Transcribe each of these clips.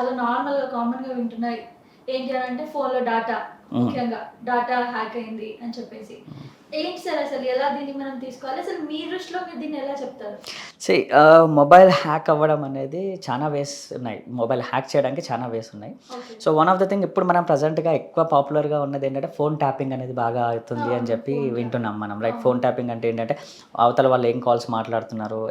చాలా నార్మల్‌గా కామన్‌గా వింటున్నాయి. ఏంటి అనంటే ఫోన్‌లో డాటా ముఖ్యంగా డాటా హ్యాక్ అయింది అని చెప్పేసి. ఏంటి సార్ అసలు ఎలా దీన్ని మనం తీసుకోవాలి? అసలు మీ దృష్టిలో మీరు దీన్ని ఎలా చెప్తారు? సీ మొబైల్ హ్యాక్ అవ్వడం అనేది చాలా వేస్ ఉన్నాయి. మొబైల్ హ్యాక్ చేయడానికి చాలా వేస్ ఉన్నాయి. Okay. So, one of the thing ఇప్పుడు మనం ప్రెజెంట్‌గా ఎక్కువ పాపులర్‌గా ఉన్నదేంటంటే, ఫోన్ ట్యాపింగ్ అనేది బాగా అవుతుంది అని అవును. చెప్పి ఫోన్ ట్యాపింగ్. వింటున్నాం మనం. రైట్. అవును. ఫోన్ ట్యాపింగ్ అంటే ఏంటంటే, అవతల వాళ్ళు ఏం కాల్స్ మాట్లాడుతున్నారు,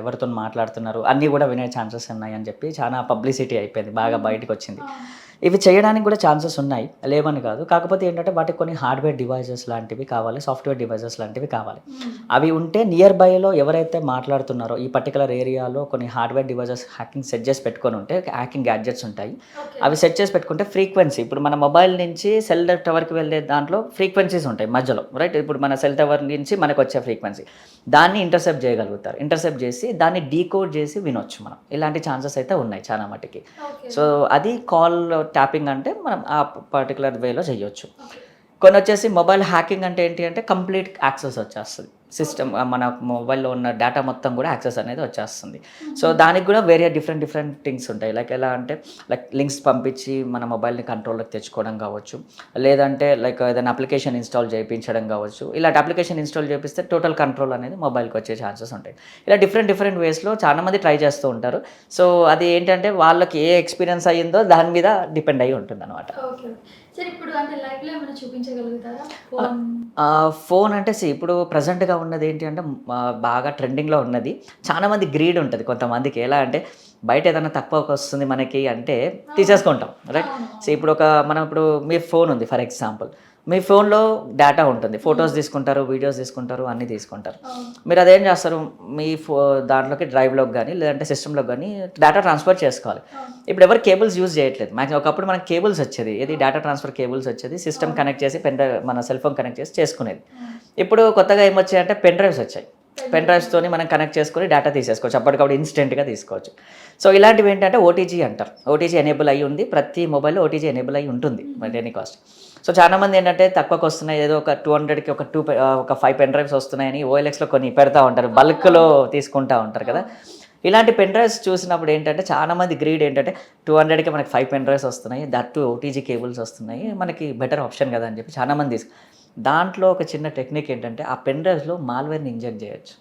ఎవరితోని మాట్లాడుతున్నారు అన్నీ కూడా వినే ఛాన్సెస్ ఉన్నాయని చెప్పి చాలా పబ్లిసిటీ అయిపోయింది. బాగా హ్మ్. బయటికొచ్చింది. అవును. ఇవి చేయడానికి కూడా ఛాన్సెస్ ఉన్నాయి. లేవని కాదు. కాకపోతే ఏంటంటే, వాటికి కొన్ని హార్డ్‌వేర్ డివైసెస్ లాంటివి కావాలి. సాఫ్ట్‌వేర్ డివైసెస్ లాంటివి కావాలి. హ్మ్. అవి ఉంటే నియర్ బైలో ఎవరైతే మాట్లాడుతున్నారో ఈ పర్టిక్యులర్ ఏరియాలో కొన్ని హార్డ్‌వేర్ డివైసెస్ హ్యాకింగ్ సెట్ చేసి పెట్టుకొని ఉంటే హ్యాకింగ్ గ్యాడ్జెట్స్ ఉంటాయి. ఓకే. అవి సెట్ చేసి పెట్టుకుంటే ఫ్రీక్వెన్సీ ఇప్పుడు మన మొబైల్ నుంచి సెల్ టవర్‌కి వెళ్ళే దాంట్లో ఫ్రీక్వెన్సీస్ ఉంటాయి మధ్యలో. రైట్. ఇప్పుడు మన సెల్ టవర్ నుంచి మనకొచ్చే ఫ్రీక్వెన్సీ. దాన్ని ఇంటర్సెప్ట్ చేయగలుగుతారు. ఇంటర్సెప్ట్ చేసి దాన్ని డీకోడ్ చేసి వినొచ్చు మనం. ఇలాంటి ఛాన్సెస్ అయితే ఉన్నాయి చాలా మటికి. ఓకే. సో, అది కాల్ ట్యాపింగ్ అంటే మనం ఆ పర్టిక్యులర్ వేలో చేయొచ్చు. ఓకే. కొన్నొచ్చేసి మొబైల్ హ్యాకింగ్ అంటే ఏంటి అంటే కంప్లీట్ యాక్సెస్ వచ్చేస్తది. System okay. మన మొబైల్‌లో ఉన్న డేటా మొత్తం కూడా యాక్సెస్ అనేది వచ్చేస్తుంది. సో, హుహు. దానికి కూడా వేరే డిఫరెంట్ థింగ్స్ ఉంటాయి. లైక్ ఎలా అంటే లింక్స్ పంపించి మన మొబైల్‌ని కంట్రోల్‌లోకి తెచ్చుకోవడం కావచ్చు. లేదంటే ఏదైనా అప్లికేషన్ ఇన్‌స్టాల్ చేపించడం కావచ్చు. ఇలాంటి అప్లికేషన్ ఇన్‌స్టాల్ చేపిస్తే టోటల్ కంట్రోల్ అనేది మొబైల్‌కి వచ్చే ఛాన్సెస్ ఉంటాయి. ఇలా డిఫరెంట్ వేస్‌లో చాలామంది ట్రై చేస్తూ ఉంటారు. సో, అది ఏంటంటే వాళ్ళకి ఏ ఎక్స్‌పీరియన్స్ అయ్యిందో దాని మీద డిపెండ్ అయ్యి ఉంటుందనమాట. ఓకే. సార్ ఇప్పుడు అంటే లైవ్‌లో ఏమైనా చూపించగలుగుతారా? ఆహ్, ఫోన్ ఫోన్ అంటే ఇప్పుడు ప్రెజెంట్‌గా ఉన్నదేంటి అంటే బాగా ట్రెండింగ్‌లో ఉన్నది. చాలా మంది గ్రీడ్ ఉంటది కొంతమందికి. ఎలా అంటే బయట ఏదన్నా తక్కువకొస్తుంది మనకి అంటే అవును. తీసేసుకుంటాం. రైట్. అవును. సో, అవును. మనం ఇప్పుడు మీ ఫోన్ ఉంది ఫర్ ఎగ్జాంపుల్. మీ ఫోన్‌లో డేటా ఉంటుంది. హ్మ్. ఫోటోస్ తీసుకుంటారు, వీడియోస్ తీసుకుంటారు, అన్నీ తీసుకుంటారు. అవును. మీరు అదేం చేస్తారు మీ దాంట్లోకి డ్రైవ్‌లోకి గాని, లేదంటే సిస్టమ్‌లోకి గాని డేటా ట్రాన్స్‌ఫర్ చేసుకోవాలి. అవును. ఇప్పుడు ఎవరు కేబుల్స్ యూజ్ చేయట్లేదు. మాక్సిమం ఒకప్పుడు మనకు కేబుల్స్ వచ్చేది. ఏది అవును. డేటా ట్రాన్స్‌ఫర్ కేబుల్స్ వచ్చేది. సిస్టమ్ అవును. కనెక్ట్ చేసి పెన్ డ్రైవ్ మన సెల్ ఫోన్ కనెక్ట్ చేసి చేసుకునేది. హ్మ్. ఇప్పుడు కొత్తగా ఏమొచ్చాయంటే పెన్ డ్రైవ్స్ వచ్చాయి. Pen pen drives. డ్రైవ్స్‌తోని మనం కనెక్ట్ చేసుకొని డేటా తీసేసుకోవచ్చు. అప్పటికప్పుడు ఇన్‌స్టెంట్‌గా తీసుకోవచ్చు. సో, ఇలాంటివి ఏంటంటే ఓటీజీ అంటారు. ఓటీజీ ఎనేబుల్ అయ్యి ఉంది. ప్రతి మొబైల్‌లో ఓటీజీ ఎనేబుల్ అయ్యి ఉంటుంది హుహు. At any cost. సో, చాలామంది ఏంటంటే తక్కువకొస్తున్నాయి ఏదో ఒక 200కి ఒక 5 పెన్ డ్రైవ్స్ వస్తున్నాయని ఓఎల్ఎక్స్‌లో కొన్ని పెడతా ఉంటారు. బల్క్‌లో అవునవును. తీసుకుంటా ఉంటారు కదా! అవును. ఇలాంటి పెన్ డ్రైవ్స్ చూసినప్పుడు ఏంటంటే చాలామంది గ్రీడ్ ఏంటంటే 200కి మనకి 5 పెన్ డ్రైవ్స్ వస్తున్నాయి. దట్ టూ ఓటీజీ కేబుల్స్ వస్తున్నాయి. హ్మ్. మనకి బెటర్ ఆప్షన్ కదా! అని చెప్పి చాలామంది దాంట్లో ఒక చిన్న టెక్నిక్ ఏంటంటే ఆ పెన్ డ్రైవ్స్‌లో మాల్‌వేర్‌ని ఇంజెక్ట్ చేయొచ్చు.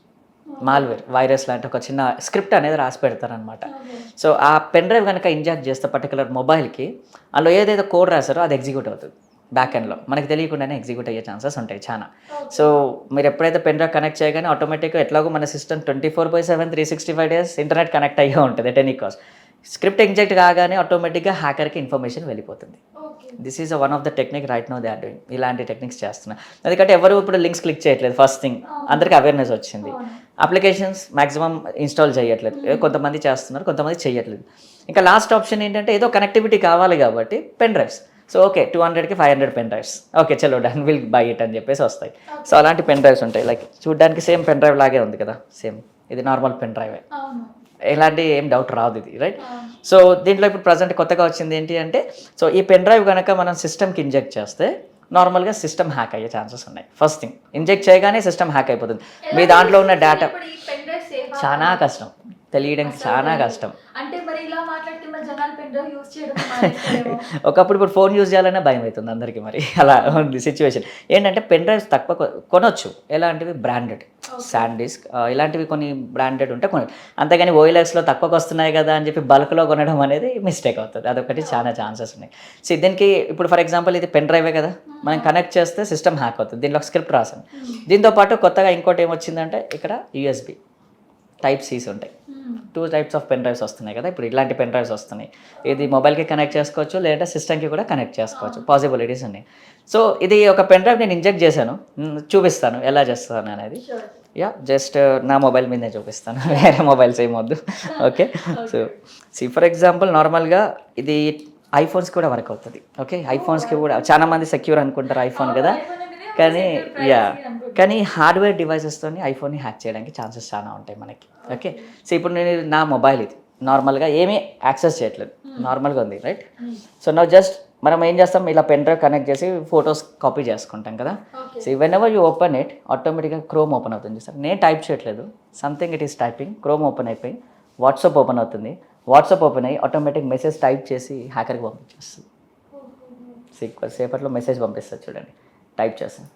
ఓకే. మాల్‌వేర్, వైరస్ లాంటి ఒక చిన్న స్క్రిప్ట్ అనేది రాసి పెడతారనమాట. ఓకే. సో, ఆ పెన్ డ్రైవ్ గనక ఇంజెక్ట్ చేస్తే పర్టిక్యులర్ మొబైల్‌కి అందులో ఏదైతే కోడ్ రాసారో అది ఎగ్జిక్యూట్ అవుతది. బ్యాక్ హ్మ్. ఎండ్‌లో. మనకు తెలియకుండానే ఎగ్జిక్యూట్ అయ్యే ఛాన్సెస్ ఉంటాయి చానా. ఓకే. సో, మీరెప్పుడైతే పెన్ డ్రైవ్ కనెక్ట్ చేయగానే ఆటోమేటిక్‌గా ఎట్లాగో మన సిస్టమ్ 24/7 365 డేస్ ఇంటర్నెట్ కనెక్ట్ అయ్యే ఉంటది at any cost. Script inject కాగానే ఆటోమేటిక్‌గా హ్యాకర్‌కి ఇన్ఫర్మేషన్ వెళ్ళిపోతుంది. Okay. This is one of the technique right now they are doing. ఇలాంటి టెక్నిక్స్ చేస్తున్నారు. ఎందుకంటే ఎవరు ఇప్పుడు లింక్స్ క్లిక్ చేయట్లేదు ఫస్ట్ థింగ్. అవును. అందరికి అవేర్‌నెస్ వచ్చింది. అవును. అప్లికేషన్స్ మాక్సిమం ఇన్‌స్టాల్ చేయట్లేదు. హ్మ్. కొంతమంది చేస్తున్నారు, కొంతమంది చెయ్యట్లేదు. ఇంకా లాస్ట్ ఆప్షన్ ఏంటంటే ఏదో కనెక్టివిటీ కావాలి కాబట్టి పెన్ డ్రైవ్స్. సో, ఓకే 200కి 500 పెన్ డ్రైవ్స్. ఓకే చలో డన్ విల్ బై ఇట్ అని చెప్పేసి వస్తాయి. So, okay. అలాంటి పెన్ డ్రైవ్స్ ఉంటాయి. చూడ్డానికి సేమ్ పెన్ డ్రైవ్ లాగే ఉంది కదా! సేమ్. ఇది నార్మల్ పెన్ డ్రైవే. అవును. ఎలాంటి ఏం డౌట్ రాదు ఇది. రైట్. అవును. సో, దీంట్లో ఇప్పుడు ప్రెజెంట్ కొత్తగా వచ్చింది ఏంటి అంటే సో, ఈ పెన్ డ్రైవ్ గనక మనం సిస్టమ్‌కి ఇంజెక్ట్ చేస్తే నార్మల్‌గా సిస్టమ్ హ్యాక్ అయ్యే ఛాన్సెస్ ఉన్నాయి. ఫస్ట్ థింగ్ ఇంజెక్ట్ చేయగానే సిస్టమ్ హ్యాక్ అయిపోతుంది. ఎలా మీ దాంట్లో ఉన్న తెలుస్తుంది సార్ డేటా ఇప్పుడు ఈ పెన్ డ్రైవ్ సేఫా చానా కాదా? కష్టం. తెలియడానికి అస్సలు చానా తెలీదు. కష్టం. అంటే మరి ఇలా మాట్లాడితే మరి జనాలు పెన్ డ్రైవ్ యూజ్ చేయడం మానేస్తారేమో. ఒకప్పుడు ఇప్పుడు ఫోన్ యూజ్ చేయాలన్నా భయమైతుంది అందరికి మరి. అలా అవును. ఉంది సిట్యుయేషన్. ఏంటంటే పెన్ డ్రైవ్స్ తక్కువ కొనొచ్చు. ఎలాంటివి బ్రాండెడ్. ఓకే. శాన్‌డిస్క్ ఇలాంటివి కొన్ని బ్రాండెడ్ ఉంటే కొనొచ్చు. అంతేగాని ఓఎల్ఎక్స్‌లో తక్కువకొస్తున్నాయి కదా! అని చెప్పి బల్క్‌లో కొనడం అనేది మిస్టేక్ అవుతది. అదొకటి చాలా ఓకే. ఛాన్సెస్ ఉన్నాయి. దీనికి ఇప్పుడు ఫర్ ఎగ్జాంపుల్ ఇది పెన్ డ్రైవే కదా! మనం అవును. కనెక్ట్ చేస్తే సిస్టమ్ హ్యాక్ అవుతది. దీంట్లో ఒక స్క్రిప్ట్ రాసాను. హ్మ్. దీంతో పాటు కొత్తగా ఇంకోటి ఏమొచ్చిందంటే ఇక్కడ యూఎస్‌బీ టైప్ సీస్ ఉంటాయి. హ్మ్. 2 టైప్స్ ఆఫ్ పెన్ డ్రైవ్స్ వస్తున్నాయి కదా! ఇప్పుడు ఇలాంటి పెన్ డ్రైవ్స్ వస్తున్నాయి. ఇది ఓకే. మొబైల్‌కి కనెక్ట్ చేసుకోవచ్చు. లేదంటే సిస్టమ్‌కి కూడా కనెక్ట్ చేసుకోవచ్చు. అవును. పాసిబిలిటీస్ ఉన్నాయి. సో, ఇది ఒక పెన్ డ్రైవ్ నేను ఇంజెక్ట్ చేశాను. చూపిస్తాను ఎలా చేస్తాననేది. ష్యూర్. జస్ట్ నా మొబైల్ మీదనే చూపిస్తాను. యాహ్! వేరే మొబైల్స్ ఏమొద్దు. Okay. So, okay. For example నార్మల్‌గా ఇది ఐఫోన్స్‌కి కూడా వర్క్ అవుతది. ఓకే. ఓహ్! ఐఫోన్స్‌కి కూడా ఐఫోన్ చాలా మంది సెక్యూర్ అనుకుంటారు ఐఫోన్ అవును. కదా! ఐఫోన్ అంటేనే ఒక కానీ సెక్యూర్ యాహ్! ప్రైవసీ కానీ అనుకుంటారు. హార్డ్‌వేర్ డివైసెస్‌తోని ఐఫోన్‌ని హ్యాక్ చేయడానికి ఛాన్సెస్ చాలా ఉంటాయి మనకి. ఓకే. ఓకే. సో, ఇప్పుడు నేను నా మొబైల్ ఇది. నార్మల్‌గా ఏమీ యాక్సెస్ చేయట్లేదు. హ్మ్. నార్మల్‌గా ఉంది. రైట్. హ్మ్. సో, నౌ జస్ట్ మనం ఏం చేస్తాం ఇలా పెన్ డ్రైవ్ కనెక్ట్ చేసి ఫోటోస్ కాపీ చేసుకుంటాం కదా! Okay. So, whenever you open it ఆటోమేటిక్‌గా క్రోమ్ ఓపెన్ అవుతుంది చూసారా. నేను టైప్ చేయట్లేదు. Something it is typing. Chrome open అయిపోయి వాట్సాప్ ఓపెన్ అవుతుంది. వాట్సాప్ ఓపెన్ అయ్యి ఆటోమేటిక్ మెసేజ్ టైప్ చేసి హ్యాకర్కి పంపించేస్తుంది. సేపట్లో మెసేజ్ పంపిస్తుంది చూడండి, టైప్ చేస్తాను,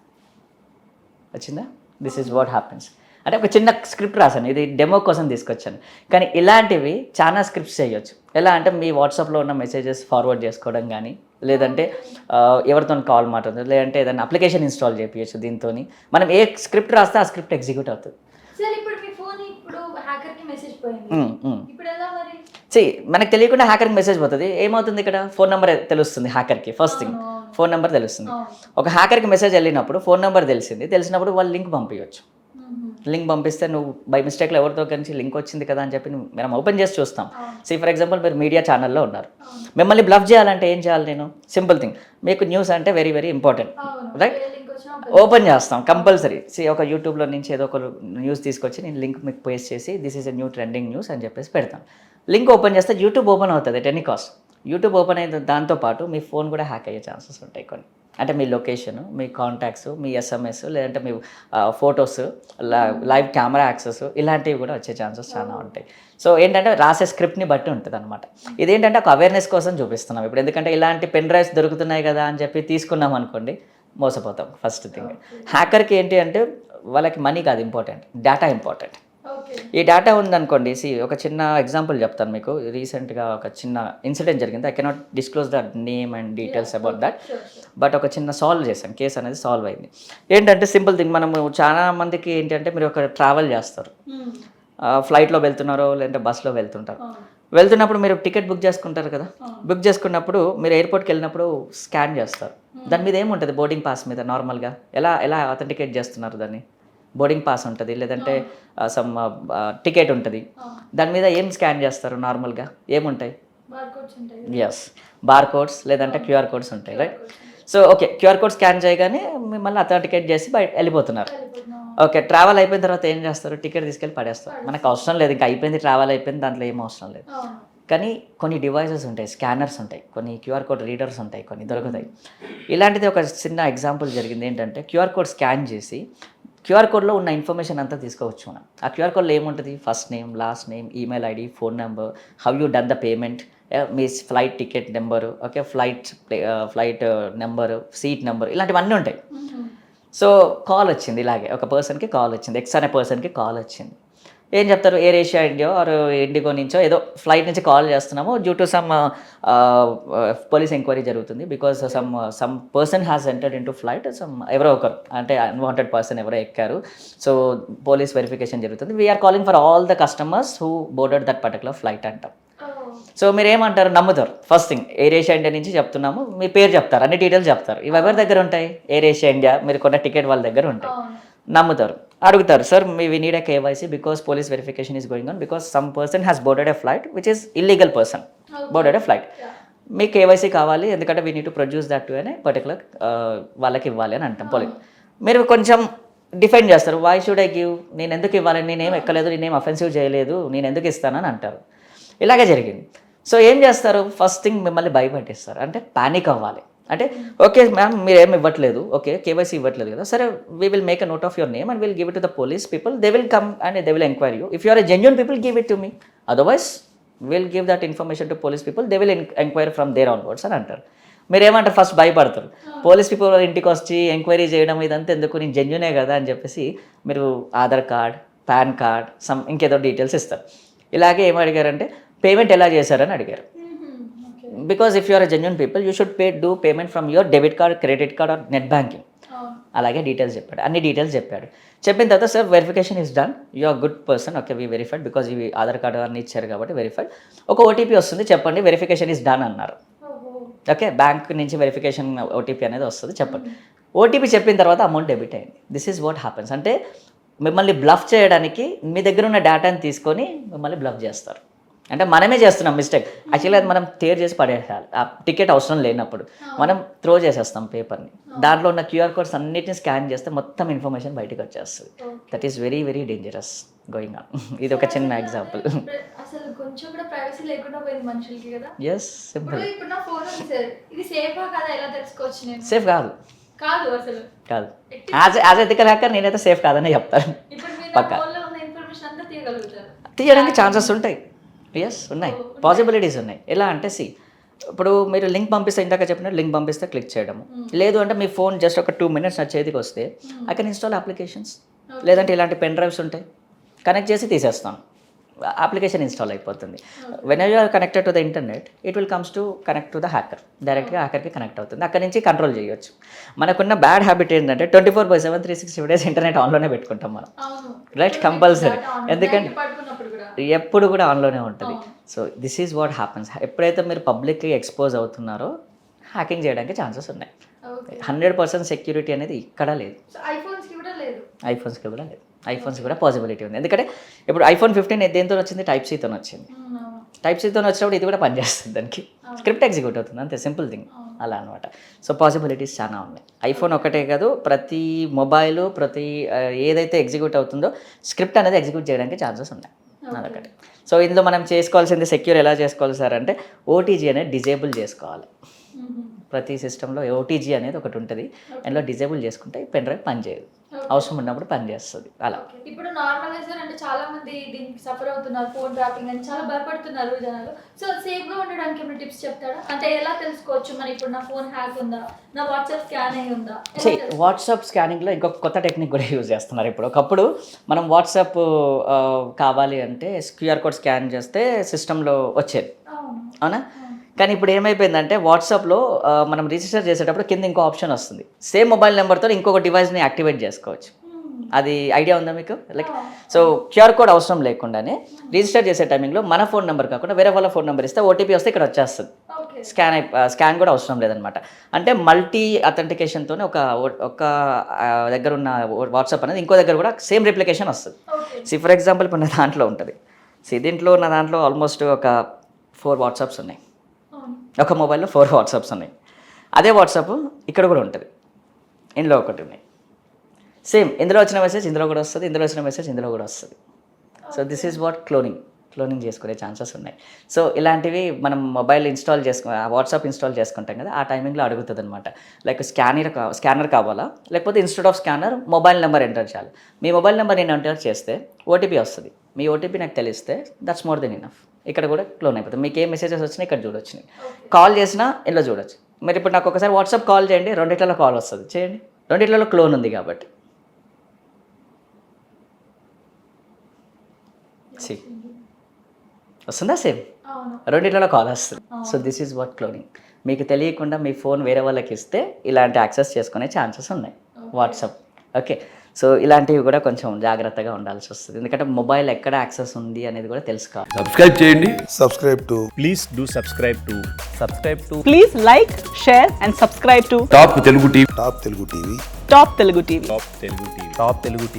వచ్చిందా? This is what happens. అంటే ఒక చిన్న స్క్రిప్ట్ రాశాను, ఇది డెమో కోసం తీసుకొచ్చాను. కానీ ఇలాంటివి చాలా స్క్రిప్ట్స్ చేయొచ్చు. ఎలా అంటే మీ వాట్సాప్లో ఉన్న మెసేజెస్ ఫార్వర్డ్ చేసుకోవడం కానీ, లేదంటే ఎవరితో కాల్ మాట్లాడదు, లేదంటే ఏదైనా అప్లికేషన్ ఇన్స్టాల్ చేయొచ్చు. దీంతో మనం ఏ స్క్రిప్ట్ రాస్తే ఆ స్క్రిప్ట్ ఎగ్జిక్యూట్ అవుతుంది. సార్ ఇప్పుడు మీ ఫోన్ ఇప్పుడు హ్యాకర్కి మెసేజ్ పోయింది, ఇప్పుడు ఎలా మరి? మనకు తెలియకుండా హ్యాకర్కి మెసేజ్ పోతుంది. ఏమవుతుంది ఇక్కడ? ఫోన్ నెంబర్ తెలుస్తుంది హ్యాకర్కి. ఫస్ట్ థింగ్ ఫోన్ నెంబర్ తెలుస్తుంది. ఒక హ్యాకర్కి మెసేజ్ వెళ్ళినప్పుడు ఫోన్ నెంబర్ తెలిసినప్పుడు వాళ్ళు లింక్ పంపించవచ్చు. లింక్ పంపిస్తే నువ్వు బై మిస్టేక్లో ఎవరితో కలిసి లింక్ వచ్చింది కదా అని చెప్పి మనం ఓపెన్ చేసి చూస్తాం. ఫర్ ఎగ్జాంపుల్ మీరు మీడియా ఛానల్లో ఉన్నారు, మిమ్మల్ని బ్లఫ్ చేయాలంటే ఏం చేయాలి? నేను సింపుల్ థింగ్, మీకు న్యూస్ అంటే very very important, right? Open చేస్తాం కంపల్సరీ. ఒక యూట్యూబ్లో నుంచి ఏదో ఒక న్యూస్ తీసుకొచ్చి నేను లింక్ మీకు పేస్ట్ చేసి this is a new trending news అని చెప్పేసి పెడతాం. లింక్ ఓపెన్ చేస్తే యూట్యూబ్ ఓపెన్ అవుతుంది at any cost. YouTube open అయిన దాంతోపాటు మీ ఫోన్ కూడా హ్యాక్ అయ్యే ఛాన్సెస్ ఉంటాయి కొన్ని. అంటే మీ లొకేషన్, మీ కాంటాక్ట్స్, మీ ఎస్ఎంఎస్, లేదంటే మీ ఫొటోస్, లైవ్ కెమెరా యాక్సెస్, ఇలాంటివి కూడా వచ్చే ఛాన్సెస్ చాలా ఉంటాయి. సో ఏంటంటే రాసే స్క్రిప్ట్ని బట్టి ఉంటుంది అనమాట. ఇదేంటంటే ఒక అవేర్నెస్ కోసం చూపిస్తున్నాం ఇప్పుడు. ఎందుకంటే ఇలాంటి పెన్ డ్రైవ్స్ దొరుకుతున్నాయి కదా అని చెప్పి తీసుకున్నాం అనుకోండి, మోసపోతాం. ఫస్ట్ థింగ్, హ్యాకర్కి ఏంటి అంటే వాళ్ళకి మనీ కాదు ఇంపార్టెంట్, డేటా ఇంపార్టెంట్. ఈ డేటా ఉందనుకోండి, ఒక చిన్న ఎగ్జాంపుల్ చెప్తాను మీకు. రీసెంట్గా ఒక చిన్న ఇన్సిడెంట్ జరిగింది. I cannot disclose the name and details about that, but ఒక చిన్న సాల్వ్ చేశాను, కేసు అనేది సాల్వ్ అయింది. ఏంటంటే సింపుల్ థింగ్, మనము చాలా మందికి ఏంటంటే మీరు ఒక ట్రావెల్ చేస్తారు, ఫ్లైట్లో వెళ్తున్నారో లేదంటే బస్లో వెళ్తున్నప్పుడు మీరు టికెట్ బుక్ చేసుకుంటారు కదా. బుక్ చేసుకున్నప్పుడు మీరు ఎయిర్పోర్ట్కి వెళ్ళినప్పుడు స్కాన్ చేస్తారు. దాని మీద ఏముంటుంది? బోర్డింగ్ పాస్ మీద నార్మల్గా ఎలా ఎలా అథెంటికేట్ చేస్తున్నారు దాన్ని? బోర్డింగ్ పాస్ ఉంటుంది, లేదంటే సమ్ టికెట్ ఉంటుంది. దాని మీద ఏం స్కాన్ చేస్తారు నార్మల్గా? ఏముంటాయి? ఎస్, బార్కోడ్స్ లేదంటే క్యూఆర్ కోడ్స్ ఉంటాయి, right? So okay, QR code scan చేయగానే మిమ్మల్ని అథెంటికేట్ చేసి బయట వెళ్ళిపోతున్నారు. ఓకే, ట్రావెల్ అయిపోయిన తర్వాత ఏం చేస్తారు? టికెట్ తీసుకెళ్ళి పడేస్తారు. మనకు అవసరం లేదు, ఇంకా అయిపోయింది, ట్రావెల్ అయిపోయింది, దాంట్లో ఏం అవసరం లేదు. కానీ కొన్ని డివైసెస్ ఉంటాయి, స్కానర్స్ ఉంటాయి, కొన్ని క్యూఆర్ కోడ్ రీడర్స్ ఉంటాయి, కొన్ని దొరుకుతాయి. ఇలాంటిది ఒక చిన్న ఎగ్జాంపుల్ జరిగింది. ఏంటంటే క్యూఆర్ కోడ్ స్కాన్ చేసి క్యూఆర్ కోడ్లో ఉన్న ఇన్ఫర్మేషన్ అంతా తీసుకోవచ్చు మనం. ఆ క్యూఆర్ కోడ్లో ఏముంటుంది? First name, last name, email ID, phone number, how you done the payment, me flight ticket number, okay, flight number, seat number, ఇలాంటివన్నీ ఉంటాయి. సో కాల్ వచ్చింది, ఇలాగే ఒక పర్సన్కి కాల్ వచ్చింది, ఎక్స్ అనే పర్సన్కి కాల్ వచ్చింది. ఏం చెప్తారు? Air Asia India or Indigo నుంచో ఏదో ఫ్లైట్ నుంచి కాల్ చేస్తున్నాము, due to some police enquiry జరుగుతుంది, because some person has entered into flight, ఎవరో ఒకరు అంటే అన్వాంటెడ్ పర్సన్ ఎవరో ఎక్కారు. సో పోలీస్ వెరిఫికేషన్ జరుగుతుంది. We are calling for all the customers who boarded that particular flight అంటాం. సో మీరు ఏమంటారు? నమ్ముతారు. First thing, air Asia India నుంచి చెప్తున్నాము, మీ పేరు చెప్తారు, అన్ని డీటెయిల్స్ చెప్తారు. ఇవి ఎవరి దగ్గర ఉంటాయి? ఎయిర్ ఏషియా ఇండియా మీరు కొన్న టికెట్ వాళ్ళ దగ్గర ఉంటాయి. నమ్ముతారు. అడుగుతారు, sir we need a KYC because police verification is going on because some person has boarded a flight which is illegal person, boarded a flight. Me KYC కావాలి, ఎందుకంటే we need to produce that to అనే particular వాళ్ళకి ఇవ్వాలి అని అంటాం. Police మీరు కొంచెం define చేస్తారు, వై షుడ్ ఐ గివ్, నేను ఎందుకు ఇవ్వాలి, నేనేం ఎక్కలేదు, నేనేం అఫెన్సివ్ చేయలేదు, నేను ఎందుకు ఇస్తానని అంటారు. ఇలాగే జరిగింది. సో ఏం చేస్తారు? ఫస్ట్ థింగ్ మిమ్మల్ని భయపెట్టిస్తారు, అంటే పానిక్ అవ్వాలి. అంటే ఓకే మ్యామ్ మీరు ఏమి ఇవ్వట్లేదు, ఓకే కేవైసీ ఇవ్వట్లేదు కదా, సరే we will make a note of your name and will give it to the police people, they will come and they will enquiry you. If you are a genuine people give it to me, otherwise will give that information to police people, they will enquiry from there onwards అని అంటారు. మీరు ఏమంటారు? First భయపడతారు. Police people ఇంటికి వచ్చి enquiry చేయడం ఇదంతా ఎందుకు, నేను జెన్యూనే కదా అని చెప్పేసి మీరు ఆధార్ కార్డ్, పాన్ కార్డ్, ఇంకేదో డీటెయిల్స్ ఇస్తారు. ఇలాగే ఏం అడిగారంటే పేమెంట్ ఎలా చేశారని అడిగారు. Because if you are a genuine people you should do payment from your debit card, credit card or net banking. అలాగే డీటెయిల్స్ చెప్పాడు, అన్ని డీటెయిల్స్ చెప్పాడు. చెప్పిన తర్వాత sir verification is done, you are good person, okay we verified because ఇవి Aadhaar card అన్ని ఇచ్చారు కాబట్టి వెరిఫైడ్. ఒక ఓటీపీ వస్తుంది, చెప్పండి వెరిఫికేషన్ ఇస్ డన్ అన్నారు. ఓకే, బ్యాంక్ నుంచి వెరిఫికేషన్ ఓటీపీ అనేది వస్తుంది, చెప్పండి. ఓటీపీ చెప్పిన తర్వాత అమౌంట్ డెబిట్ అయింది. This is what happens. అంటే మిమ్మల్ని బ్లఫ్ చేయడానికి మీ దగ్గర ఉన్న డేటాని తీసుకొని మిమ్మల్ని బ్లఫ్ చేస్తారు. అంటే మనమే చేస్తున్నాం మిస్టేక్. యాక్చువల్లీ అది మనం టేర్ చేసి పడేయాలి. ఆ టికెట్ అవసరం లేనప్పుడు మనం త్రో చేసేస్తాం పేపర్ని. దాంట్లో ఉన్న క్యూఆర్ కోడ్స్ అన్నిటిని స్కాన్ చేస్తే మొత్తం ఇన్ఫర్మేషన్ బయటకు వచ్చేస్తుంది. That is very very dangerous going on. ఇది ఒక చిన్న ఎగ్జాంపుల్. అసలు కొంచెం కూడా ప్రైవసీ లేకుండా పోయింది మనుషులకి కదా. Yes, simple. ఇప్పుడు నా ఫోన్ ఉంది సార్, ఇది సేఫా కదా ఎలా తెలుసుకోవచ్చు నేను? సేఫ్ కాదు, కాదు అసలు కాదు. యాజ్ ఎథికల్ హ్యాకర్ నేనైతే సేఫ్ కాదని చెప్తాను. ఇప్పుడు మీరు ఫోన్లో ఉన్న ఇన్ఫర్మేషన్ అంతా తీయగలుగుతారు. తీయడానికి ఛాన్సెస్ ఉంటాయి, ఎస్ ఉన్నాయి, పాసిబిలిటీస్ ఉన్నాయి. ఎలా అంటే ఇప్పుడు మీరు లింక్ పంపిస్తే, ఇందాక చెప్పినట్టు లింక్ పంపిస్తే క్లిక్ చేయడము, లేదు అంటే మీ ఫోన్ జస్ట్ ఒక 2 minutes నా చేతికి వస్తే ఐ కెన్ ఇన్స్టాల్ అప్లికేషన్స్. లేదంటే ఇలాంటి పెన్ డ్రైవ్స్ ఉంటాయి, కనెక్ట్ చేసి తీసేస్తాను, అప్లికేషన్ ఇన్స్టాల్ అయిపోతుంది. When you are connected to the internet it will comes to connect to the hacker, డైరెక్ట్గా హ్యాకర్కి కనెక్ట్ అవుతుంది. అక్కడి నుంచి కంట్రోల్ చేయొచ్చు. మనకున్న బ్యాడ్ హ్యాబిట్ ఏంటంటే 24/7 365 days ఇంటర్నెట్ ఆన్లోనే పెట్టుకుంటాం మనం, రైట్? కంపల్సరీ. ఎందుకంటే ఎప్పుడు కూడా ఆన్లోనే ఉంటుంది. So this is what happens. ఎప్పుడైతే మీరు పబ్లిక్కి ఎక్స్పోజ్ అవుతున్నారో హ్యాకింగ్ చేయడానికి ఛాన్సెస్ ఉన్నాయి. 100% సెక్యూరిటీ అనేది ఇక్కడ లేదు. ఐఫోన్స్కి కూడా లేదు. ఐఫోన్స్ కూడా పాసిబిలిటీ ఉంది. ఎందుకంటే ఇప్పుడు iPhone 15 దేంతో వచ్చింది? Type-C తో వచ్చింది. Type-C తో వచ్చినప్పుడు ఇది కూడా పనిచేస్తుంది, దానికి స్క్రిప్ట్ ఎగ్జిక్యూట్ అవుతుంది, అంతే, సింపుల్ థింగ్ అలా అనమాట. సో పాసిబిలిటీస్ చాలా ఉన్నాయి. ఐఫోన్ ఒకటే కాదు, ప్రతి మొబైల్, ప్రతి ఏదైతే ఎగ్జిక్యూట్ అవుతుందో స్క్రిప్ట్ అనేది ఎగ్జిక్యూట్ చేయడానికి ఛాన్సెస్ ఉన్నాయి, అదొకటి. సో ఇందులో మనం చేసుకోవాల్సింది సెక్యూర్ ఎలా చేసుకోవాలి సార్ అంటే OTG అనేది డిజేబుల్ చేసుకోవాలి. ప్రతి సిస్టంలో OTG అనేది ఒకటి ఉంటుంది, అందులో డిజేబుల్ చేసుకుంటే పెన్ డ్రైవ్ పనిచేయదు, అవసరం ఉన్నప్పుడు పనిచేస్తుంది అలా. ఇప్పుడు నార్మల్గా సార్ అంటే చాలా మంది దీనికి సఫర్ అవుతున్నారు, ఫోన్ ట్రాపింగ్ అని చాలా భయపడుతున్నారు జనాలు. సో సేఫ్గా ఉండడానికి ఏమైనా టిప్స్ చెప్తారా? అంటే ఎలా తెలుసుకోవచ్చు మరి ఇప్పుడు నా ఫోన్ హ్యాక్ ఉందా, నా వాట్సాప్ స్కాన్ అయ్యి ఉందా? వాట్సాప్ స్కానింగ్లో ఇంకొక కొత్త టెక్నిక్ కూడా యూజ్ చేస్తున్నారు ఇప్పుడు. ఒకప్పుడు మనం వాట్సాప్ కావాలి అంటే QR కోడ్ స్కాన్ చేస్తే సిస్టంలో వచ్చేది, అవునా? కానీ ఇప్పుడు ఏమైపోయిందంటే వాట్సాప్లో మనం రిజిస్టర్ చేసేటప్పుడు కింద ఇంకో ఆప్షన్ వస్తుంది, సేమ్ మొబైల్ నెంబర్తో ఇంకొక డివైస్ని యాక్టివేట్ చేసుకోవచ్చు. అది ఐడియా ఉందా మీకు? లైక్ సో QR కోడ్ అవసరం లేకుండానే రిజిస్టర్ చేసే టైమింగ్లో మన ఫోన్ నెంబర్ కాకుండా వేరే వాళ్ళ ఫోన్ నెంబర్ ఇస్తే OTP వస్తే ఇక్కడ వచ్చేస్తుంది. స్కాన్ కూడా అవసరం లేదనమాట. అంటే మల్టీ అథెంటికేషన్తోనే ఒక దగ్గర ఉన్న వాట్సాప్ అనేది ఇంకో దగ్గర కూడా సేమ్ రిప్లికేషన్ వస్తుంది. ఫర్ ఎగ్జాంపుల్ ఇప్పుడు నా దాంట్లో ఉంటుంది, దీంట్లో నా దాంట్లో ఆల్మోస్ట్ ఒక 4 వాట్సాప్స్ ఉన్నాయి, ఒక మొబైల్లో 4 వాట్సాప్స్ ఉన్నాయి. అదే వాట్సాప్ ఇక్కడ కూడా ఉంటుంది, ఇందులో ఒకటి ఉన్నాయి. సేమ్ ఇందులో వచ్చిన మెసేజ్ ఇందులో కూడా వస్తుంది, ఇందులో వచ్చిన మెసేజ్ ఇందులో కూడా వస్తుంది. So this is what cloning చేసుకునే ఛాన్సెస్ ఉన్నాయి. సో ఇలాంటివి మనం మొబైల్ వాట్సాప్ ఇన్స్టాల్ చేసుకుంటాం కదా, ఆ టైమింగ్లో అడుగుతుంది అనమాట. లైక్ స్కానర్ కావాలా, లేకపోతే instead of scanner mobile number enter చేయాలి. మీ మొబైల్ నెంబర్ నేను ఎంటర్ చేస్తే OTP వస్తుంది, మీ OTP నాకు తెలిస్తే దట్స్ మోర్ దెన్ ఇనఫ్. ఇక్కడ కూడా క్లోన్ అయిపోతుంది. మీకు ఏ మెసేజెస్ వచ్చినాయి ఇక్కడ చూడొచ్చు, కాల్ చేసినా ఇందులో చూడొచ్చు. మీరు ఇప్పుడు నాకు ఒకసారి వాట్సాప్ కాల్ చేయండి, 2 కాల్ వస్తుంది, చేయండి, 2 క్లోన్ ఉంది కాబట్టి. వస్తుందా? సేమ్ 2 కాల్ వస్తుంది. So this is what cloning. మీకు తెలియకుండా మీ ఫోన్ వేరే వాళ్ళకి ఇస్తే ఇలాంటి యాక్సెస్ చేసుకునే ఛాన్సెస్ ఉన్నాయి వాట్సాప్. ఓకే, సో ఇలాంటివి కూడా కొంచెం జాగ్రత్తగా ఉండాల్సి వస్తుంది, ఎందుకంటే మొబైల్ ఎక్కడ యాక్సెస్ ఉంది అనేది కూడా తెలుసుకోవాలి. సబ్స్క్రైబ్ చేయండి. Please do subscribe to. Please like, share and subscribe to top Telugu TV. Top Telugu TV. Top Telugu TV.